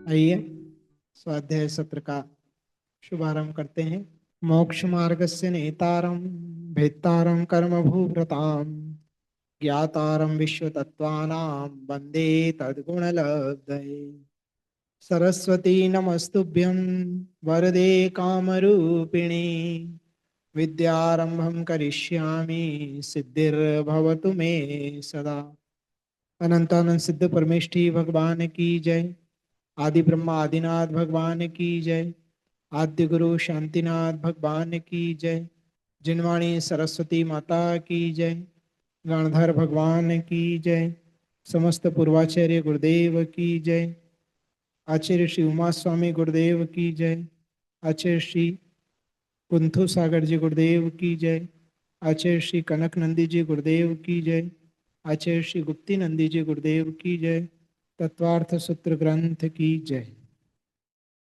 आइए स्वाध्याय सत्र का शुभारंभ करते हैं। मोक्ष मार्गस्य नेतारं भेत्तारं कर्मभूभृतां ज्ञातारं विश्वतत्त्वानां वन्दे तद्गुणलब्धये। सरस्वती नमस्तुभ्यं वरदे कामरूपिणी विद्यारंभं करिष्यामि सिद्धिर्भवतु मे सदा। अनंतानंद सिद्ध परमेष्ठी भगवान की जय। आदि ब्रह्मा आदिनाथ भगवान की जय। आद्य गुरु शांतिनाथ भगवान की जय। जिनवाणी सरस्वती माता की जय। गणधर भगवान की जय। समस्त पूर्वाचार्य गुरुदेव की जय। आचार्य श्री उमा स्वामी गुरुदेव की जय। आचार्य श्री कुंथु सागर जी गुरुदेव की जय। आचार्य श्री कनक नंदी जी गुरुदेव की जय। आचार्य श्री गुप्ती नंदी जी गुरुदेव की जय। तत्वार्थ सूत्र ग्रंथ की जय।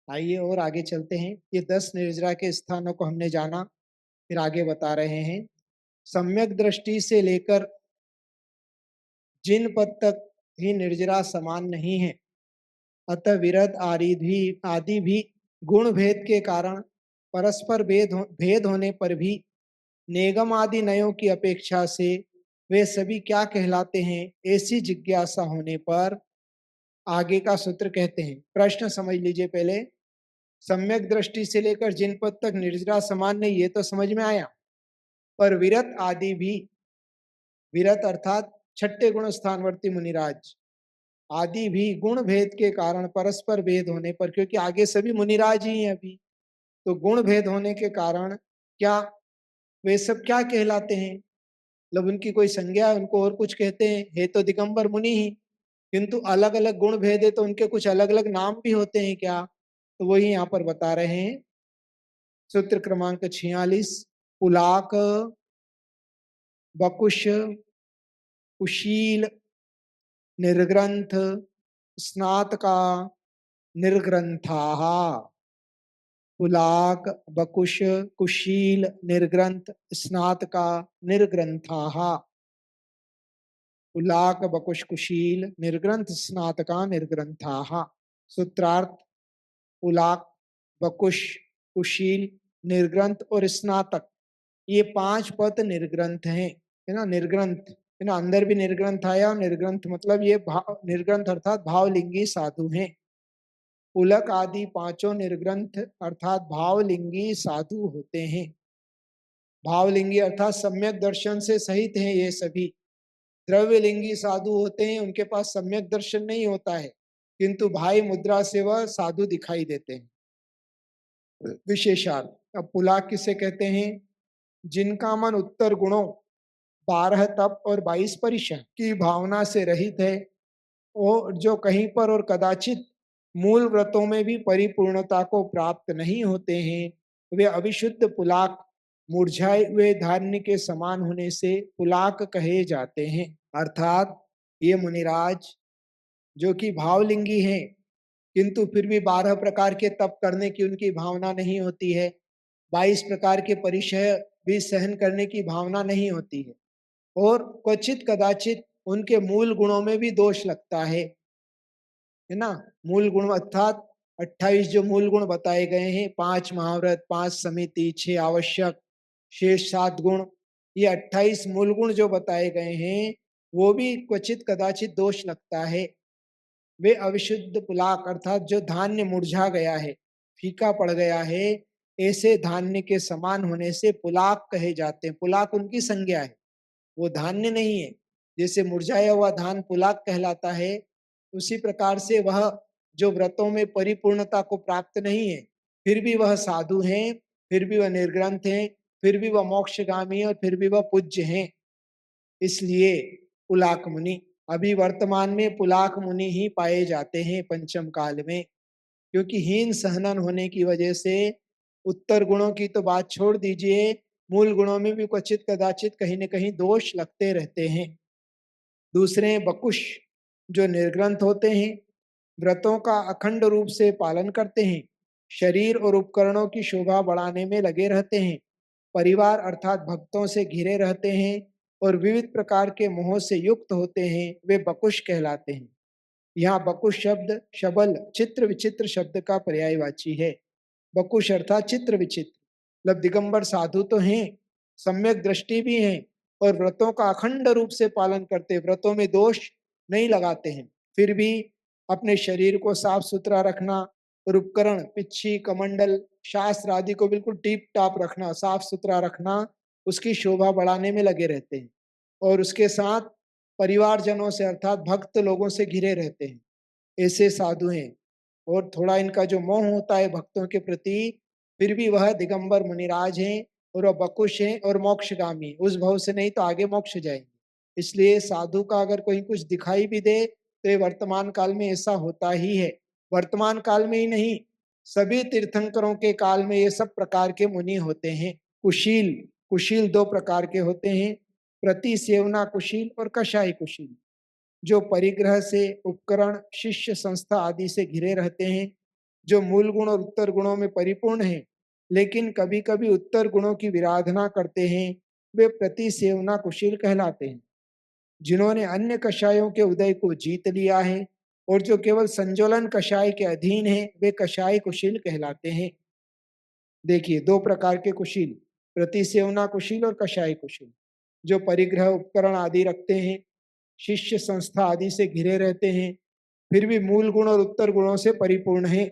आइए और आगे चलते हैं। ये 10 निर्जरा के स्थानों को हमने जाना, फिर आगे बता रहे हैं। सम्यक दृष्टि से लेकर जिन पद तक ही निर्जरा समान नहीं है, अतः विरत आदि भी गुण भेद के कारण परस्पर भेद होने पर भी नेगम आदि नयों की अपेक्षा से वे सभी क्या कहलाते हैं, ऐसी जिज्ञासा होने पर आगे का सूत्र कहते हैं। प्रश्न समझ लीजिए पहले। सम्यक दृष्टि से लेकर जिन पद तक निर्जरा समान नहीं, ये तो समझ में आया, पर विरत आदि भी, विरत अर्थात छठे गुण स्थानवर्ती मुनिराज, आदि भी गुण भेद के कारण परस्पर भेद होने पर, क्योंकि आगे सभी मुनिराज ही हैं अभी, तो गुण भेद होने के कारण क्या वे सब क्या कहलाते हैं, मतलब उनकी कोई संज्ञा है, उनको और कुछ कहते हैं, है तो दिगंबर मुनि ही, किंतु अलग अलग गुण भेद है तो उनके कुछ अलग अलग नाम भी होते हैं क्या, तो वही यहाँ पर बता रहे हैं। सूत्र क्रमांक 46। पुलाक, बकुश, कुशील, निर्ग्रंथ, स्नातका, निर्ग्रंथाः। पुलाक, बकुश, कुशील, निर्ग्रंथ, स्नातका, निर्ग्रंथाः। पुलाक, बकुश, कुशील, निर्ग्रंथ, स्नातका, निर्ग्रंथाः। सूत्रार्थ: पुलाक, बकुश, कुशील, निर्ग्रंथ और स्नातक, ये 5 पद निर्ग्रंथ हैं, है ना। निर्ग्रंथ है ना, अंदर भी निर्ग्रंथ आया, और निर्ग्रंथ मतलब ये निर्ग्रंथ अर्थात भावलिंगी साधु हैं। पुलक आदि पांचों निर्ग्रंथ अर्थात भावलिंगी साधु होते हैं। भावलिंगी अर्थात सम्यक दर्शन से सहित हैं ये सभी। द्रव्यलिंगी साधु होते हैं, उनके पास सम्यक दर्शन नहीं होता है, किंतु भाई मुद्रा से वह साधु दिखाई देते हैं। विशेषार्थ: अब पुलाक किसे कहते हैं? जिनका मन उत्तर गुणों 12 तप और 22 परिशह की भावना से रहित है, और जो कहीं पर और कदाचित मूल व्रतों में भी परिपूर्णता को प्राप्त नहीं होते हैं, वे अविशुद्ध पुलाक, मुरझाए हुए धान्य के समान होने से पुलाक कहे जाते हैं। अर्थात ये मुनिराज जो कि भावलिंगी हैं, किंतु फिर भी 12 प्रकार के तप करने की उनकी भावना नहीं होती है, 22 प्रकार के परिचय भी सहन करने की भावना नहीं होती है, और क्वचित कदाचित उनके मूल गुणों में भी दोष लगता है ना। मूल गुण अर्थात 28 जो मूल गुण बताए गए हैं, 5 महाव्रत, 5 समिति, 6 आवश्यक, शेष 7 गुण, ये 28 मूल गुण जो बताए गए हैं, वो भी क्वचित कदाचित दोष लगता है। वे अविशुद्ध पुलाक अर्थात जो धान्य मुरझा गया है, फीका पड़ गया है, ऐसे धान्य के समान होने से पुलाक कहे जाते हैं। पुलाक उनकी संज्ञा है, वो धान्य नहीं है। जैसे मुरझाया हुआ धान पुलाक कहलाता है, उसी प्रकार से वह जो व्रतों में परिपूर्णता को प्राप्त नहीं है, फिर भी वह साधु हैं, फिर भी वह निर्ग्रंथ हैं, फिर भी वह मोक्षगामी है, और फिर भी वह पूज्य हैं। इसलिए पुलाक मुनि, अभी वर्तमान में पुलाक मुनि ही पाए जाते हैं पंचम काल में, क्योंकि हीन सहनन होने की वजह से उत्तर गुणों की तो बात छोड़ दीजिए, मूल गुणों में भी क्वचित कदाचित कहीं न कहीं दोष लगते रहते हैं। दूसरे बकुश जो निर्ग्रंथ होते हैं, व्रतों का अखंड रूप से पालन करते हैं, शरीर और उपकरणों की शोभा बढ़ाने में लगे रहते हैं, परिवार अर्थात भक्तों से घिरे रहते हैं, और विविध प्रकार के मोह से युक्त होते हैं, वे बकुश कहलाते हैं। यहाँ बकुश शब्द शबल चित्र विचित्र शब्द का पर्यायवाची है। बकुश अर्थात चित्र विचित्र, मतलब दिगंबर साधु तो हैं, सम्यक दृष्टि भी हैं और व्रतों का अखंड रूप से पालन करते, व्रतों में दोष नहीं लगाते हैं, फिर भी अपने शरीर को साफ सुथरा रखना और उपकरण पिच्छी कमंडल शास्त्र आदि को बिल्कुल टीप टाप रखना, साफ सुथरा रखना, उसकी शोभा बढ़ाने में लगे रहते हैं और उसके साथ परिवारजनों से अर्थात भक्त लोगों से घिरे रहते हैं। ऐसे साधु हैं और थोड़ा इनका जो मोह होता है भक्तों के प्रति, फिर भी वह दिगंबर मुनिराज हैं और वह बकुश हैं और मोक्षगामी, उस भव से नहीं तो आगे मोक्ष जाएंगे। इसलिए साधु का अगर कोई कुछ दिखाई भी दे तो ये वर्तमान काल में ऐसा होता ही है। वर्तमान काल में ही नहीं, सभी तीर्थंकरों के काल में ये सब प्रकार के मुनि होते हैं। कुशील, कुशील दो प्रकार के होते हैं, प्रति सेवना कुशील और कषाय कुशील। जो परिग्रह से उपकरण शिष्य संस्था आदि से घिरे रहते हैं, जो मूल गुण और उत्तर गुणों में परिपूर्ण हैं, लेकिन कभी कभी उत्तर गुणों की विराधना करते हैं, वे प्रति सेवना कुशील कहलाते हैं। जिन्होंने अन्य कषायों के उदय को जीत लिया है और जो केवल संजोलन कषाय के अधीन है, वे कषाय कुशील कहलाते हैं। देखिए दो प्रकार के कुशील, प्रति सेवना कुशील और कषाय कुशील। जो परिग्रह उपकरण आदि रखते हैं, शिष्य संस्था आदि से घिरे रहते हैं, फिर भी मूल गुण और उत्तर गुणों से परिपूर्ण है,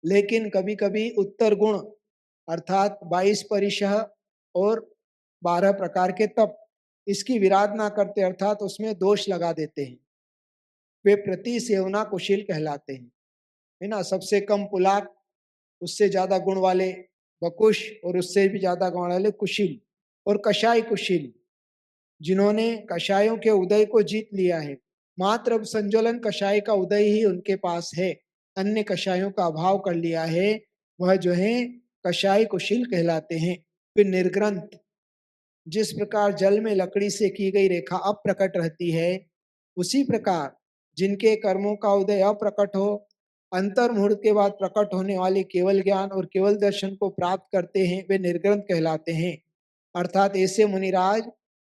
लेकिन कभी कभी उत्तर गुण अर्थात 22 परिशह और 12 प्रकार के तप, इसकी विराधना करते अर्थात उसमें दोष लगा देते हैं, वे प्रति सेवना कुशील कहलाते हैं। है ना, सबसे कम पुलाक, उससे ज्यादा गुण वाले बकुश और उससे भी ज्यादा गुण वाले कुशील, और कषाय कुशील जिन्होंने कषायों के उदय को जीत लिया है। मात्र अब संज्वलन कषाय का उदय ही उनके पास है, अन्य कषायों का अभाव कर लिया है, वह जो है कषाय कुशील कहलाते हैं। फिर निर्ग्रंथ, जिस प्रकार जल में लकड़ी से की गई रेखा अप्रकट रहती है, उसी प्रकार जिनके कर्मों का उदय अप्रकट हो, अंतर मुहूर्त के बाद प्रकट होने वाले केवल ज्ञान और केवल दर्शन को प्राप्त करते हैं, वे निर्ग्रंथ कहलाते हैं। अर्थात ऐसे मुनिराज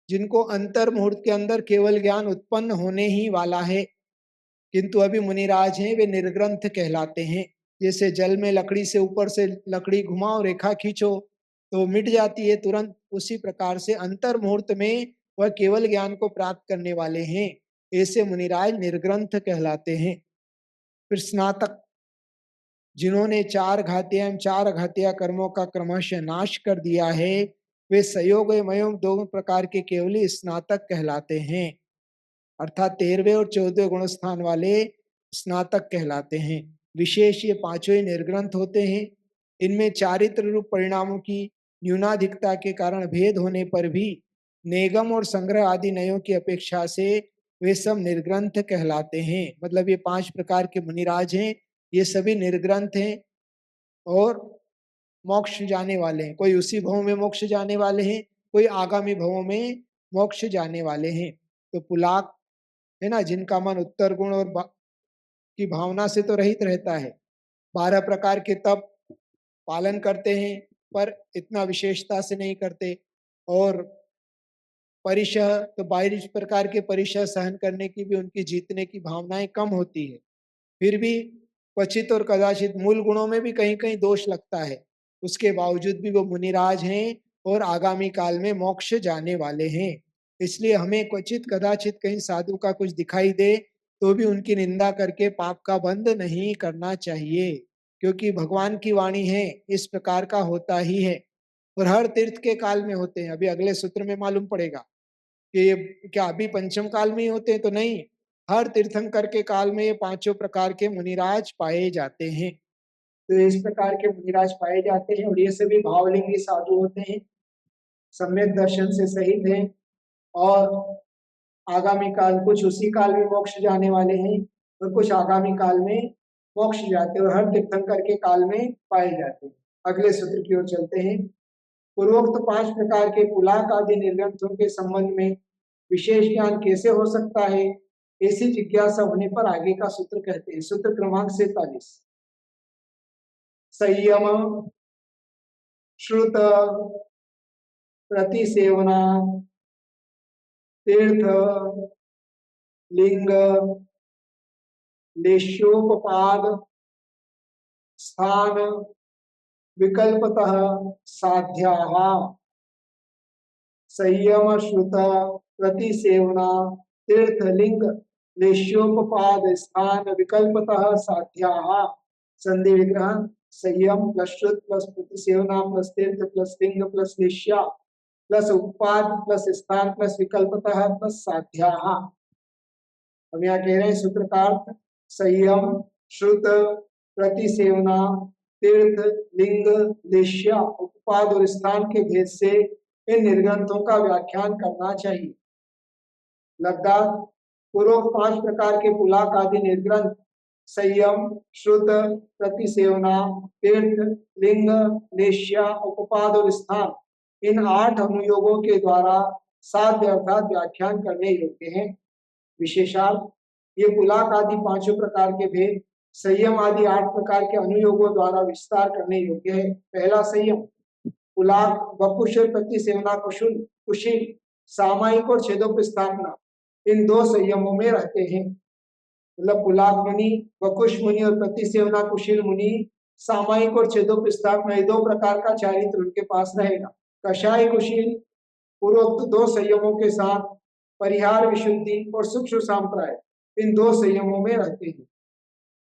जिनको अंतर मुहूर्त के अंदर केवल ज्ञान उत्पन्न होने ही वाला है, किंतु अभी मुनिराज हैं, वे निर्ग्रंथ कहलाते हैं। जैसे जल में लकड़ी से ऊपर से लकड़ी घुमाओ, रेखा खींचो तो मिट जाती है तुरंत, उसी प्रकार से अंतर मुहूर्त में वह केवल ज्ञान को प्राप्त करने वाले हैं। ऐसे मुनिराज निर्ग्रंथ कहलाते हैं। फिर स्नातक, जिन्होंने चार घातिया एवं चार घातिया कर्मों का क्रमशः नाश कर दिया है, वे संयोग एवं दो प्रकार के केवली स्नातक कहलाते हैं। अर्थात 13वें और 14वें गुण स्थान वाले स्नातक कहलाते हैं। विशेष ये पांचों ही निर्ग्रंथ होते हैं। इनमें चारित्र रूप परिणामों की न्यूनाधिकता के कारण भेद होने पर भी नेगम और संग्रह आदि नयों की अपेक्षा से वे सब निर्ग्रंथ कहलाते हैं। मतलब ये 5 प्रकार के मुनिराज हैं, ये सभी निर्ग्रंथ हैं और मोक्ष जाने वाले हैं। कोई उसी भव में मोक्ष जाने वाले हैं, कोई आगामी भवों में मोक्ष जाने वाले हैं। तो पुलाक है ना, जिनका मन उत्तर गुण और की भावना से तो रहित रहता है, 12 प्रकार के तप पालन करते हैं पर इतना विशेषता से नहीं करते, और परिशह तो 22 प्रकार के परिशह सहन करने की भी उनकी जीतने की भावनाएं कम होती है, फिर भी क्वचित और कदाचित मूल गुणों में भी कहीं कहीं दोष लगता है, उसके बावजूद भी वो मुनिराज हैं और आगामी काल में मोक्ष जाने वाले हैं। इसलिए हमें क्वचित कदाचित कहीं साधु का कुछ दिखाई दे तो भी उनकी निंदा करके पाप का बंध नहीं करना चाहिए, क्योंकि भगवान की वाणी है, इस प्रकार का होता ही है और हर तीर्थ के काल में होते हैं। अभी अगले सूत्र में मालूम पड़ेगा कि ये क्या अभी पंचम काल में ही होते हैं, तो नहीं, हर तीर्थंकर के काल में ये पांचों प्रकार के मुनिराज पाए जाते हैं। तो इस प्रकार के मुनिराज पाए जाते हैं और ये सभी भावलिंगी साधु होते हैं, सम्यक दर्शन से सहित हैं और आगामी काल, कुछ उसी काल में मोक्ष जाने वाले हैं और कुछ आगामी काल में मोक्ष जाते हैं और हर तीर्थंकर के काल में पाए जाते हैं। अगले सूत्र की ओर चलते हैं। पूर्वोक्त 5 प्रकार के पुलाक आदि निर्ग्रंथों के संबंध में विशेष ज्ञान कैसे हो सकता है, ऐसी जिज्ञासा होने पर आगे का सूत्र कहते हैं। सूत्र क्रमांक 47। संयम श्रुत प्रतिसेवना तीर्थ लिंग लेश्योपपाद स्थान विकल्पतः साध्याः संयम श्रुत प्रतिसेवना तीर्थलिंग लेश्योपपाद स्थान विकल्पतः साध्याः संधि विग्रह संयम प्लस श्रुत प्लस प्रतिसेवना प्लस तीर्थ प्लस लिंग प्लस लेश्या प्लस उपपाद प्लस स्थान प्लस विकल्पतः प्लस साध्याः। हम यहाँ कह रहे हैं सूत्रकार संयम श्रुत प्रतिसेवना तीर्थ लिंग लेश्या उपपाद और स्थान के भेद से इन निर्ग्रंथों का व्याख्यान करना चाहिए। लद्दाख पूर्व 5 प्रकार के पुलाक आदि निर्ग्रंथ संयम श्रुत प्रतिसेवना तीर्थ लिंग लेश्या उपपाद और स्थान इन 8 अनुयोगों के द्वारा साध्य अर्थात व्याख्यान करने योग्य हैं। विशेषार्थ ये पुलाक आदि 5 प्रकार के भेद संयम आदि 8 प्रकार के अनुयोगों द्वारा विस्तार करने योग्य है। पहला संयम पुलाक वकुशल प्रतिसेवना कुशील सामायिक और छेदोपस्थापना इन 2 संयमों में रहते हैं। मतलब पुलाक मुनि वकुश मुनि और प्रतिसेवना कुशील मुनि सामायिक और छेदोपस्थापना 2 प्रकार का चारित्र उनके पास रहेगा। कषाय कुशील पूर्वोक्त 2 संयमों के साथ परिहार विशुद्धि और सूक्ष्म सांप्राय इन 2 संयमों में रहते हैं।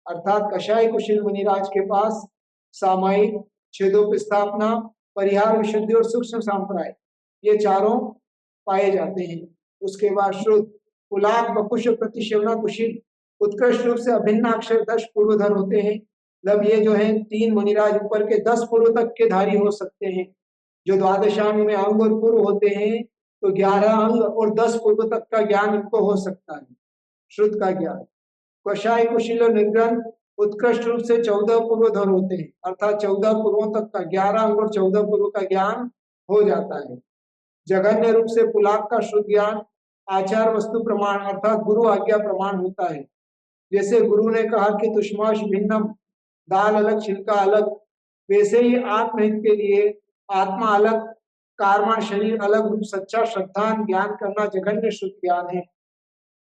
अर्थात कषाय कुशील मुनिराज के पास सामायिक छेदोपस्थापना परिहार विशुद्धि और सूक्ष्म सांप्राय ये चारों पाए जाते हैं। उसके बाद श्रुत पुलाक वकुश प्रतिसेवना कुशील उत्कृष्ट रूप से अभिन्न अक्षर 10 पूर्वधर होते हैं। मतलब ये जो है 3 मुनिराज ऊपर के 10 पूर्व तक के धारी हो सकते हैं। जो द्वादशांग में अंग और पूर्व होते हैं तो 11 अंग और 10 पूर्व तक का ज्ञान इनको हो सकता है, श्रुत का ज्ञान। कषाय कुशील और निर्ग्रंथ उत्कृष्ट रूप से 14 पूर्वधर होते हैं, अर्थात 14 पूर्वों तक का 11 अंग और 14 पूर्व का ज्ञान हो जाता है। जघन्य रूप से पुलाक का शुद्ध ज्ञान आचार वस्तु प्रमाण अर्थात गुरु आज्ञा प्रमाण होता है। जैसे गुरु ने कहा कि तुष्माश भिन्नम, दाल अलग छिलका अलग, वैसे ही आत्महित के लिए आत्मा अलग कार्मा शरीर अलग रूप सच्चा श्रद्धान ज्ञान करना जघन्य शुद्ध ज्ञान है।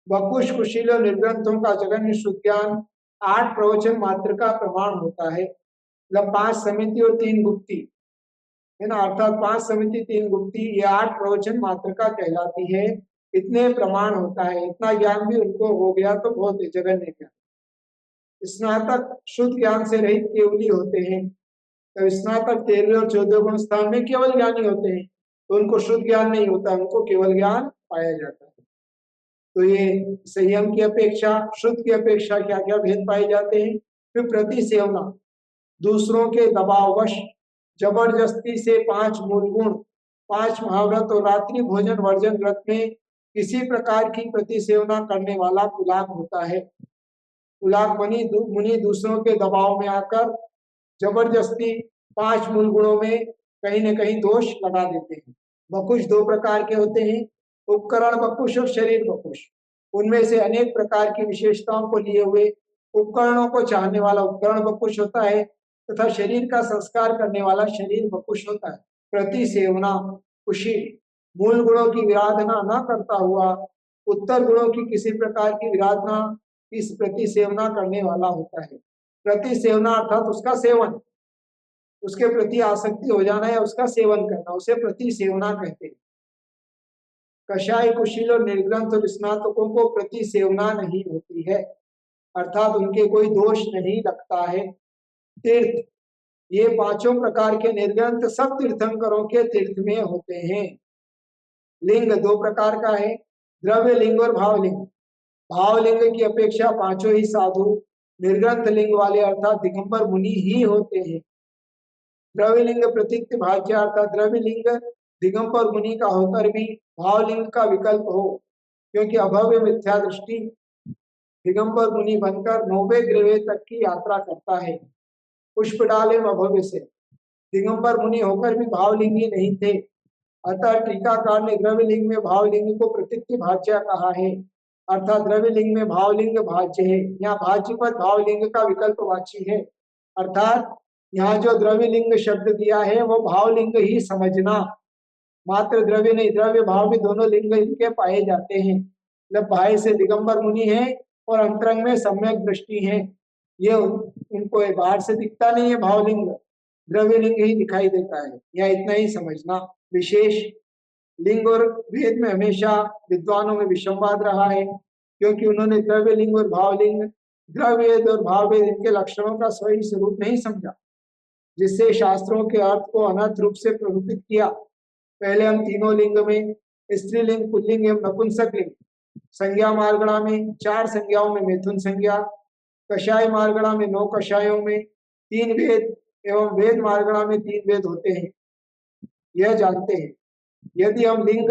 वकुश कुशील और निर्ग्रंथों का जघन्य शुद्ध ज्ञान 8 प्रवचन मात्र का प्रमाण होता है। मतलब 5 समिति और 3 गुप्ती है ना, अर्थात 5 समिति 3 गुप्ती ये 8 प्रवचन मात्र का कहलाती है। इतने प्रमाण होता है, इतना ज्ञान भी उनको हो गया तो बहुत जघन्य ज्ञान। स्नातक शुद्ध ज्ञान से रहित केवली होते हैं। तो स्नातक 13वें और 14वें गुण स्थान में केवल ज्ञानी होते हैं, तो उनको शुद्ध ज्ञान नहीं होता, उनको केवल ज्ञान पाया जाता है। तो ये संयम की अपेक्षा शुद्ध की अपेक्षा क्या क्या भेद पाए जाते हैं। फिर प्रतिसेवना दूसरों के दबाववश जबरदस्ती से 5 मूल गुण 5 महाव्रत और रात्रि भोजन वर्जन व्रत में किसी प्रकार की प्रतिसेवना करने वाला पुलाक होता है। पुलाक मुनि दूसरों के दबाव में आकर जबरदस्ती 5 मूल गुणों में कहीं न कहीं दोष लगा देते हैं। वकुश 2 प्रकार के होते हैं, उपकरण वकुश और शरीर वकुश। उनमें से अनेक प्रकार की विशेषताओं को लिए हुए उपकरणों को चाहने वाला उपकरण वकुश होता है तथा शरीर का संस्कार करने वाला शरीर वकुश होता है। प्रतिसेवना कुशील मूल गुणों की विराधना न करता हुआ उत्तर गुणों की किसी प्रकार की विराधना इस प्रतिसेवना करने वाला होता है। प्रतिसेवना अर्थात उसका सेवन, उसके प्रति आसक्ति हो जाना या उसका सेवन करना, उसे प्रतिसेवना कहते हैं। कषाय कुशील और निर्ग्रंथ और स्नातकों को प्रतिसेवना नहीं होती है, अर्थात उनके कोई दोष नहीं लगता है। तीर्थ ये 5 प्रकार के निर्ग्रंथ सब तीर्थंकरों के तीर्थ में होते हैं। लिंग 2 प्रकार का है, द्रव्य लिंग और भावलिंग। भावलिंग की अपेक्षा 5 ही साधु निर्ग्रंथ लिंग वाले अर्थात दिगंबर मुनि ही होते हैं। द्रव्यलिंग प्रतीक्त भाज्य अर्थात द्रव्यलिंग दिगंबर मुनि का होकर भी भावलिंग का विकल्प हो, क्योंकि अभव्य मिथ्या दृष्टि दिगंबर मुनि बनकर 90 ग्रह तक की यात्रा करता है। पुष्प डाले अभव्य से दिगंबर मुनि होकर भी भावलिंगी नहीं थे, अतः टीकाकार ने द्रव्यलिंग में भावलिंग को प्रतीक्त भाज्य कहा है, अर्थात द्रव्यलिंग में भावलिंग भाज्य है। यहाँ भाज्य पद भावलिंग का विकल्प वाची है, अर्थात यहाँ जो द्रव्यलिंग शब्द दिया है वो भावलिंग ही समझना, मात्र द्रव्य नहीं, द्रव्य भाव भी दोनों लिंग इनके पाए जाते हैं। मतलब भाई से दिगंबर मुनि है और अंतरंग में सम्यक दृष्टि है। ये उनको बाहर से दिखता नहीं है भावलिंग, द्रव्यलिंग ही दिखाई देता है। या इतना ही समझना। विशेष लिंग और भेद में हमेशा विद्वानों में विषमवाद रहा है, क्योंकि उन्होंने द्रव्यलिंग और भावलिंग, द्रव्यवेद और भाववेद इनके लक्षणों का सही स्वरूप नहीं समझा, जिससे शास्त्रों के अर्थ को अनर्थ रूप से प्ररूपित किया। पहले हम तीनों लिंग में स्त्रीलिंग, पुल्लिंग एवं नपुंसक लिंग, संज्ञा मार्गणा में 4 संज्ञाओं में मैथुन संज्ञा, कषाय मार्गणा में 9 कषायों में 3 वेद एवं वेद मार्गणा में 3 वेद होते हैं, यह जानते हैं। यदि हम लिंग,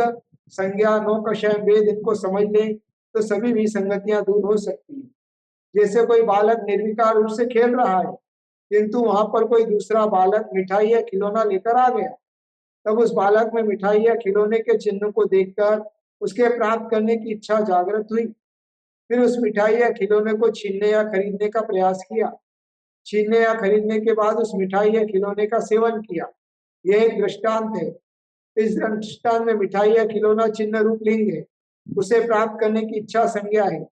संज्ञा, 9 कषाय, वेद इनको समझ लें तो सभी विसंगतियां दूर हो सकती हैं। जैसे कोई बालक निर्विकार रूप से खेल रहा है, किंतु वहां पर कोई दूसरा बालक मिठाई या खिलौना लेकर आ गया, तब उस बालक में मिठाई या खिलौने के चिन्ह को देखकर उसके प्राप्त करने की इच्छा जागृत हुई। फिर उस मिठाई या खिलौने को छीनने या खरीदने का प्रयास किया। छीनने या खरीदने के बाद उस मिठाई या खिलौने का सेवन किया। यह एक दृष्टांत है। इस दृष्टांत में मिठाई या खिलौना चिन्ह रूप लिंग है, उसे प्राप्त करने की इच्छा संज्ञा है,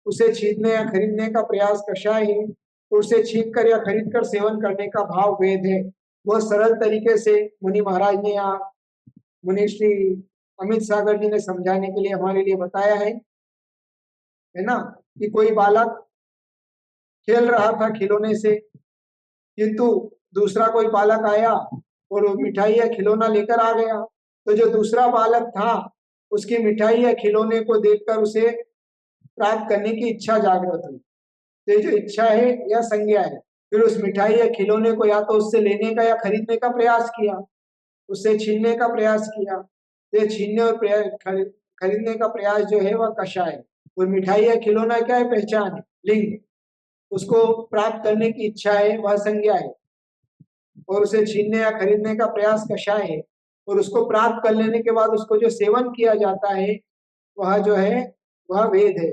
उसे छीनने या खरीदने का प्रयास कषाय है, उसे छीन कर या खरीद कर सेवन करने का भाव वेद है। बहुत सरल तरीके से मुनि महाराज ने यहाँ मुनि श्री अमित सागर जी ने समझाने के लिए हमारे लिए बताया है ना, कि कोई बालक खेल रहा था खिलौने से, किंतु दूसरा कोई बालक आया और वो मिठाई या खिलौना लेकर आ गया। तो जो दूसरा बालक था उसकी मिठाई या खिलौने को देखकर उसे प्राप्त करने की इच्छा जागृत हुई। तो ये जो इच्छा है या संज्ञा है। फिर उस मिठाई या खिलौने को या तो उससे लेने का या खरीदने का प्रयास किया, उससे छीनने का प्रयास किया। तो ये छीनने और खरीदने का प्रयास जो है वह कषाय है। और मिठाई या खिलौना क्या है? पहचान है, लिंग। उसको प्राप्त करने की इच्छा है, वह संज्ञा है। और उसे छीनने या खरीदने का प्रयास कषाय है। और उसको प्राप्त कर लेने के बाद उसको जो सेवन किया जाता है वह जो है वह वेद है।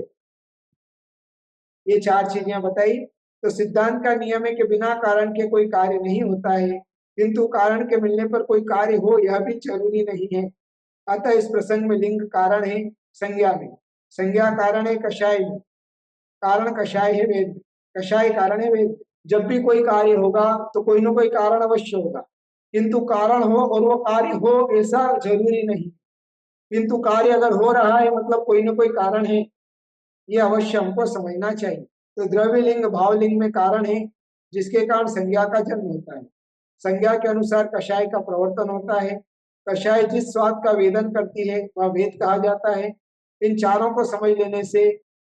ये 4 चीजें बताई। तो सिद्धांत का नियम है कि बिना कारण के कोई कार्य नहीं होता है, किंतु कारण के मिलने पर कोई कार्य हो यह भी जरूरी नहीं है। अतः इस प्रसंग में लिंग कारण है संज्ञा में, संज्ञा कारण है कषाय में, कारण कषाय है वेद, कषाय कारण है वेद। जब भी कोई कार्य होगा तो कोई ना कोई कारण अवश्य होगा, किंतु कारण हो और वो कार्य हो ऐसा जरूरी नहीं। किंतु कार्य अगर हो रहा है मतलब कोई ना कोई कारण है, ये अवश्य हमको समझना चाहिए। तो द्रव्यलिंग भावलिंग में कारण है, जिसके कारण संज्ञा का जन्म होता है। संज्ञा के अनुसार कषाय का प्रवर्तन होता है। कषाय जिस स्वाद का वेदन करती है वह वेद कहा जाता है। इन चारों को समझ लेने से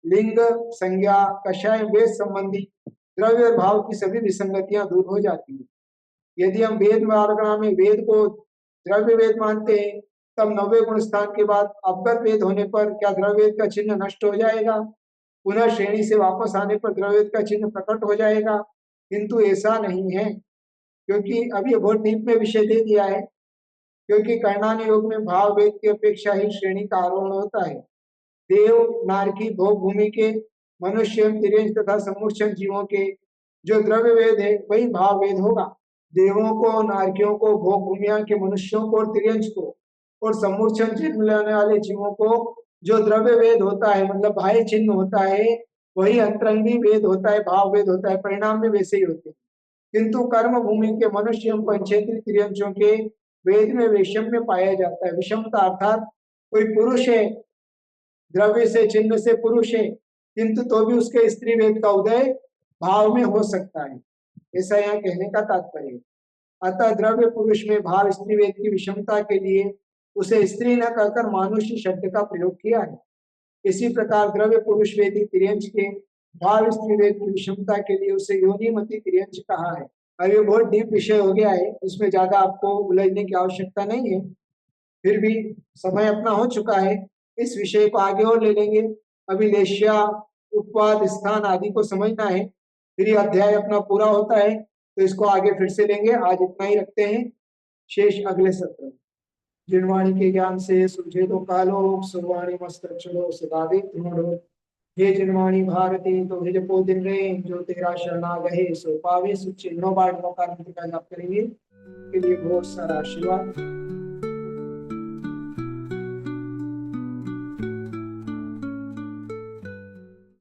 लिंग, संज्ञा, कषाय, वेद संबंधी द्रव्य और भाव की सभी विसंगतियां दूर हो जाती है। यदि हम वेद मार्गणा में वेद को द्रव्य वेद मानते हैं, तब 90 गुण स्थान के बाद अवगत वेद होने पर क्या द्रव्य वेद का चिन्ह नष्ट हो जाएगा? पुनः श्रेणी से वापस आने पर द्रव्य वेद का चिन्ह प्रकट हो जाएगा? किंतु ऐसा नहीं है, क्योंकि अब ये बहुत डीप में विषय दे दिया है। क्योंकि कर्णान योग में भाव वेद की अपेक्षा ही श्रेणी का आरोहण होता है। देव, नारकी, भोग भूमि के, मनुष्य, तिर्यंश तथा सम्मूर्छन जीवों के जो द्रव्य वेद है वही भाव वेद होगा। देवों को, नारकियों को, भोग भूमिया के मनुष्यों को और तिर्यंश को और सम्मूर्छन चिन्ह लेने वाले जीवों को जो द्रव्य वेद होता है मतलब बाह्य चिन्ह होता है, वही अंतरंगी वेद होता है, भाव वेद होता है। परिणाम भी वैसे ही होते हैं। किंतु कर्म भूमि के मनुष्य एवं पंचेंद्रिय तिर्यंशों के वेद में वैषम्य पाया जाता है। विषमता अर्थात कोई पुरुष है, द्रव्य से चिन्ह से पुरुष है, किंतु तो भी उसके स्त्री वेद का उदय भाव में हो सकता है, ऐसा यहाँ कहने का तात्पर्य है। अतः द्रव्य पुरुष में भाव स्त्री वेद की विषमता के लिए उसे स्त्री न कहकर मानुष्य शब्द का प्रयोग किया है। इसी प्रकार द्रव्य पुरुष वेदी तिर्यंश के भाव स्त्री वेद की विषमता के लिए उसे योनिमति तिर्यंश कहा है। अब ये बहुत डीप विषय हो गया है, इसमें ज्यादा आपको उलझने की आवश्यकता नहीं है। फिर भी समय अपना हो चुका है, इस विषय को आगे और ले लेंगे। अभी लेश्या, उपवाद, स्थान आदि को समझना है, फिर ये अध्याय अपना पूरा होता है तो इसको आगे फिर से लेंगे। आज इतना ही रखते हैं, शेष अगले सत्र। जिनवाणी के ज्ञान से सुझे तो कालो, सुवाणी मस्तक्षणो सदावे तुमरो। हे जिनवाणी भारती तो हिज पो दिन रे, जो तेरा शरणा गहे सो पावे। सुचिन्नो बाढ़ का जाप करेंगे, के लिए बहुत सारा आशीर्वाद।